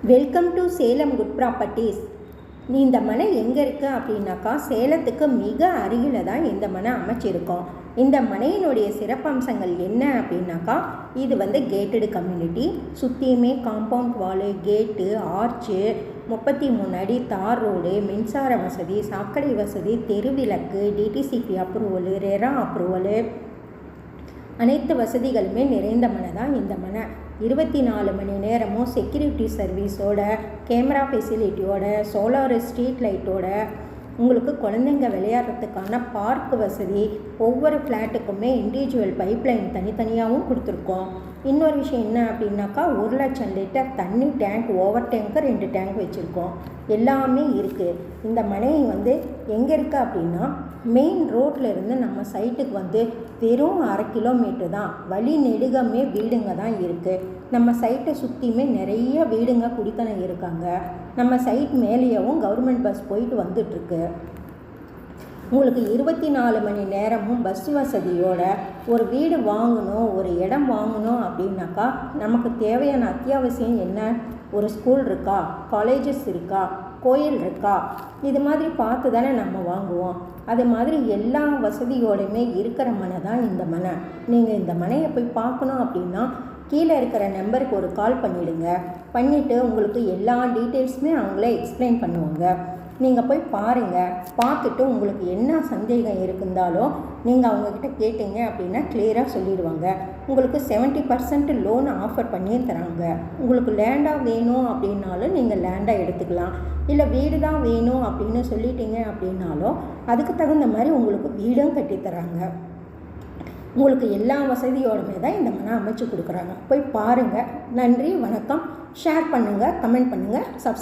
Welcome to Salem good properties. இந்த மனை எங்கே இருக்குது அப்படின்னாக்கா, சேலத்துக்கு மிக அருகில் தான் இந்த மனை அமைச்சிருக்கோம். இந்த மனையினுடைய சிறப்பம்சங்கள் என்ன அப்படின்னாக்கா, இது கேட்டடு கம்யூனிட்டி, சுற்றியுமே காம்பவுண்ட் வாலு, கேட்டு, ஆர்ச்சு, 33 அடி தார் ரோடு, மின்சார வசதி, சாக்கடை வசதி, தெருவிளக்கு, டிடிசிபி அப்ரூவலு, ரெரா அப்ரூவலு, அனைத்து வசதிகளுமே நிறைந்த மனை தான் இந்த மனை. 24 மணி நேரமும் செக்யூரிட்டி சர்வீஸோட, கேமரா ஃபெசிலிட்டியோட, சோலார் ஸ்ட்ரீட் லைட்டோட, உங்களுக்கு குழந்தைங்க விளையாடுறதுக்கான பார்க் வசதி, ஒவ்வொரு ஃப்ளாட்டுக்குமே இண்டிவிஜுவல் பைப்லைன் தனித்தனியாகவும் கொடுத்துருக்கோம். இன்னொரு விஷயம் என்ன அப்படின்னாக்கா, 1 லட்சம் லிட்டர் தண்ணி டேங்க், ஓவர் டேங்க்கு 2 டேங்க் வச்சுருக்கோம். எல்லாமே இருக்குது. இந்த மனை எங்கே இருக்குது அப்படின்னா, மெயின் ரோட்டில் இருந்து நம்ம சைட்டுக்கு வெறும் 1/2 கிலோமீட்டர் தான். வழி நெடுகமே வீடுங்க தான் இருக்குது. நம்ம சைட்டை சுற்றியுமே நிறைய வீடுங்க குடித்தனம் இருக்காங்க. நம்ம சைட் மேலேயும் கவர்மெண்ட் பஸ் போயிட்டு வந்துட்டுருக்கு. உங்களுக்கு 24 மணி நேரமும் பஸ் வசதியோட ஒரு வீடு வாங்கணும், ஒரு இடம் வாங்கணும் அப்படின்னாக்கா, நமக்கு தேவையான அத்தியாவசியம் என்ன? ஒரு ஸ்கூல் இருக்கா, காலேஜஸ் இருக்கா, கோயில் இருக்கா, இது மாதிரி பார்த்து தானே நம்ம வாங்குவோம். அது மாதிரி எல்லா வசதியோடையுமே இருக்கிற மனை தான் இந்த மனை. நீங்கள் இந்த மனையை போய் பார்க்கணும் அப்படின்னா, கீழே இருக்கிற நம்பருக்கு ஒரு கால் பண்ணிவிட்டு உங்களுக்கு எல்லா டீட்டெயில்ஸுமே அவங்களே எக்ஸ்பிளைன் பண்ணுவாங்க. நீங்கள் போய் பாருங்கள். பார்த்துட்டு உங்களுக்கு என்ன சந்தேகம் இருந்தாலும் நீங்கள் அவங்கக்கிட்ட கேட்டீங்க அப்படின்னா கிளியராக சொல்லிடுவாங்க. உங்களுக்கு 70% லோன் ஆஃபர் பண்ணியே தராங்க. உங்களுக்கு லேண்டாக வேணும் அப்படின்னாலும் நீங்கள் லேண்டாக எடுத்துக்கலாம். இல்லை வீடு தான் வேணும் அப்படின்னு சொல்லிட்டீங்க அப்படின்னாலும் அதுக்கு தகுந்த மாதிரி உங்களுக்கு வீடும் கட்டித்தராங்க. உங்களுக்கு எல்லா வசதியோடுமே தான் இந்த மனை அமைச்சு கொடுக்குறாங்க. போய் பாருங்கள். நன்றி, வணக்கம். ஷேர் பண்ணுங்கள், கமெண்ட் பண்ணுங்கள், சப்ஸ்கிரைப்